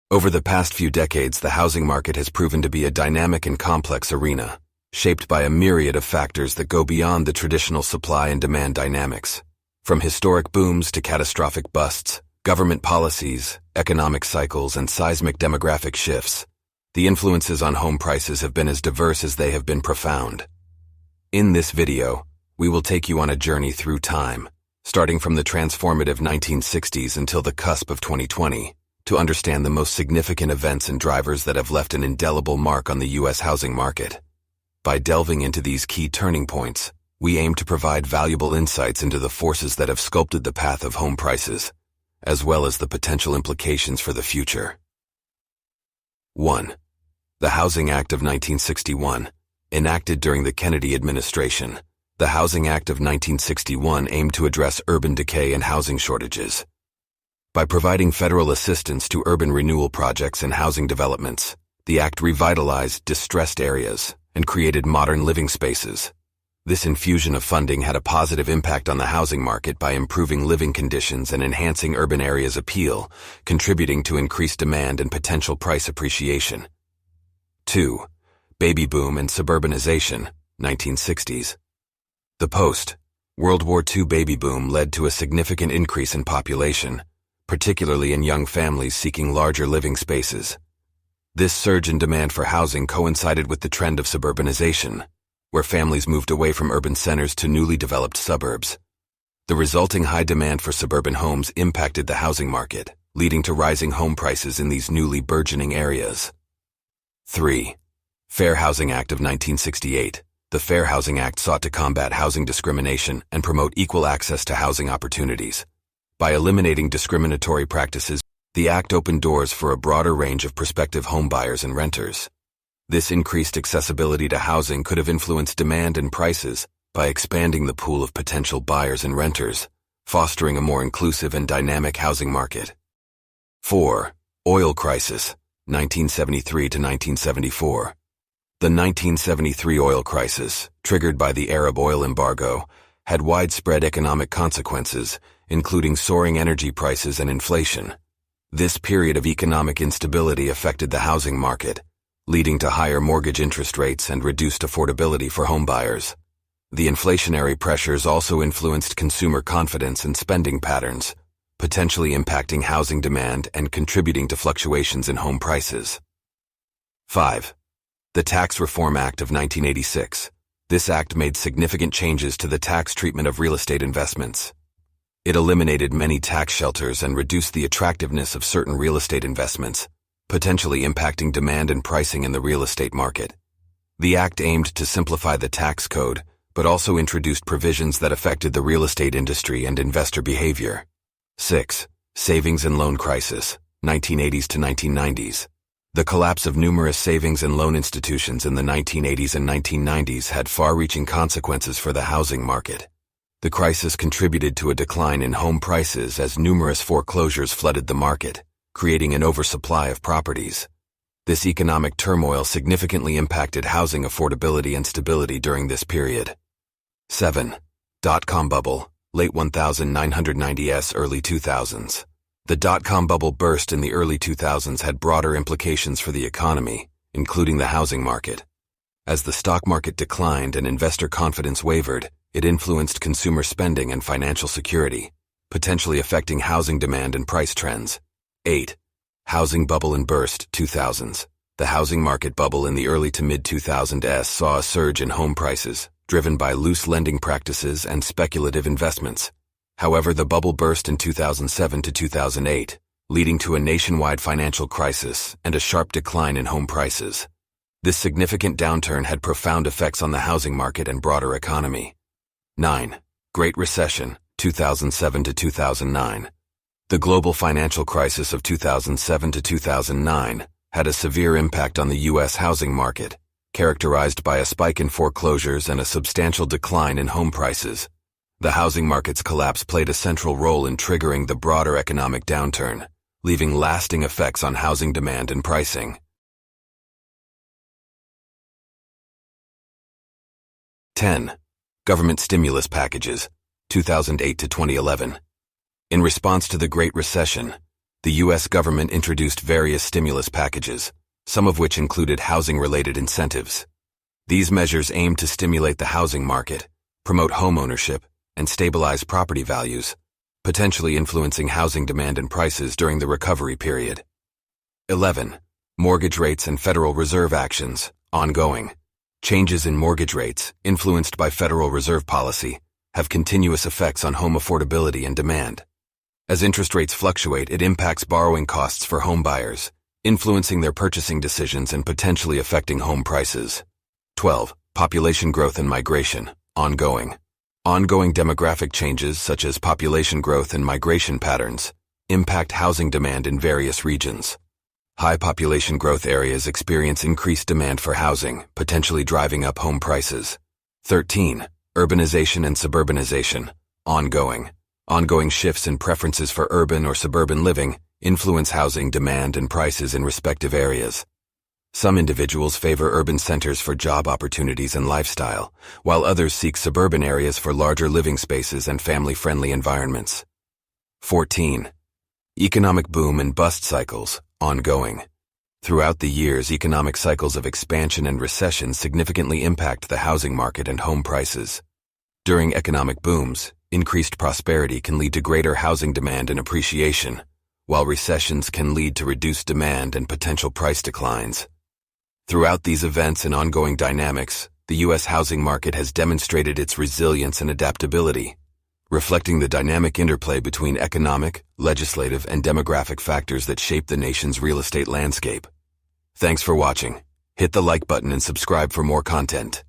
Over the past few decades, the housing market has proven to be a dynamic and complex arena, shaped by a myriad of factors that go beyond the traditional supply and demand dynamics. From historic booms to catastrophic busts, government policies, economic cycles, and seismic demographic shifts, the influences on home prices have been as diverse as they have been profound. In this video, we will take you on a journey through time, starting from the transformative 1960s until the cusp of 2020, to understand the most significant events and drivers that have left an indelible mark on the U.S. housing market. By delving into these key turning points, we aim to provide valuable insights into the forces that have sculpted the path of home prices, as well as the potential implications for the future. 1. The Housing Act of 1961. Enacted during the Kennedy administration, the Housing Act of 1961 aimed to address urban decay and housing shortages. By providing federal assistance to urban renewal projects and housing developments, the act revitalized distressed areas and created modern living spaces. This infusion of funding had a positive impact on the housing market by improving living conditions and enhancing urban areas' appeal, contributing to increased demand and potential price appreciation. 2. Baby boom and suburbanization, 1960s. The post-World War II baby boom led to a significant increase in population, particularly in young families seeking larger living spaces. This surge in demand for housing coincided with the trend of suburbanization, where families moved away from urban centers to newly developed suburbs. The resulting high demand for suburban homes impacted the housing market, leading to rising home prices in these newly burgeoning areas. 3. Fair Housing Act of 1968. The Fair Housing Act sought to combat housing discrimination and promote equal access to housing opportunities. By eliminating discriminatory practices, the act opened doors for a broader range of prospective homebuyers and renters. This increased accessibility to housing could have influenced demand and prices by expanding the pool of potential buyers and renters, fostering a more inclusive and dynamic housing market. 4. Oil crisis, 1973 to 1974. The 1973 oil crisis, triggered by the Arab oil embargo, had widespread economic consequences, including soaring energy prices and inflation. This period of economic instability affected the housing market, leading to higher mortgage interest rates and reduced affordability for homebuyers. The inflationary pressures also influenced consumer confidence and spending patterns, potentially impacting housing demand and contributing to fluctuations in home prices. 5. The Tax Reform Act of 1986. This act made significant changes to the tax treatment of real estate investments. It eliminated many tax shelters and reduced the attractiveness of certain real estate investments, potentially impacting demand and pricing in the real estate market. The act aimed to simplify the tax code, but also introduced provisions that affected the real estate industry and investor behavior. 6. Savings and loan crisis, 1980s to 1990s. The collapse of numerous savings and loan institutions in the 1980s and 1990s had far-reaching consequences for the housing market. The crisis contributed to a decline in home prices as numerous foreclosures flooded the market, creating an oversupply of properties. This economic turmoil significantly impacted housing affordability and stability during this period. 7. Dot-com bubble, late 1990s, early 2000s. The dot-com bubble burst in the early 2000s had broader implications for the economy, including the housing market. As the stock market declined and investor confidence wavered, it influenced consumer spending and financial security, potentially affecting housing demand and price trends. 8. Housing bubble and burst, 2000s. The housing market bubble in the early to mid-2000s saw a surge in home prices, driven by loose lending practices and speculative investments. However, the bubble burst in 2007 to 2008, leading to a nationwide financial crisis and a sharp decline in home prices. This significant downturn had profound effects on the housing market and broader economy. 9. Great Recession, 2007 to 2009. The global financial crisis of 2007 to 2009 had a severe impact on the U.S. housing market, characterized by a spike in foreclosures and a substantial decline in home prices. The housing market's collapse played a central role in triggering the broader economic downturn, leaving lasting effects on housing demand and pricing. 10. Government stimulus packages, 2008 to 2011. In response to the Great Recession, The U.S. government introduced various stimulus packages, some of which included housing-related incentives. These measures aimed to stimulate the housing market, promote home ownership, and stabilize property values, potentially influencing housing demand and prices during the recovery period. 11. Mortgage rates and Federal Reserve actions, ongoing. Changes in mortgage rates, influenced by Federal Reserve policy, have continuous effects on home affordability and demand. As interest rates fluctuate, it impacts borrowing costs for home buyers, influencing their purchasing decisions and potentially affecting home prices. 12. Population growth and migration, ongoing. Ongoing demographic changes, such as population growth and migration patterns, impact housing demand in various regions. High population growth areas experience increased demand for housing, potentially driving up home prices. 13. Urbanization and suburbanization, ongoing. Ongoing shifts in preferences for urban or suburban living influence housing demand and prices in respective areas. Some individuals favor urban centers for job opportunities and lifestyle, while others seek suburban areas for larger living spaces and family-friendly environments. 14. Economic boom and bust cycles, ongoing. Throughout the years, economic cycles of expansion and recession significantly impact the housing market and home prices. During economic booms, increased prosperity can lead to greater housing demand and appreciation, while recessions can lead to reduced demand and potential price declines. Throughout these events and ongoing dynamics, the U.S. housing market has demonstrated its resilience and adaptability, reflecting the dynamic interplay between economic, legislative, and demographic factors that shape the nation's real estate landscape. Thanks for watching. Hit the like button and subscribe for more content.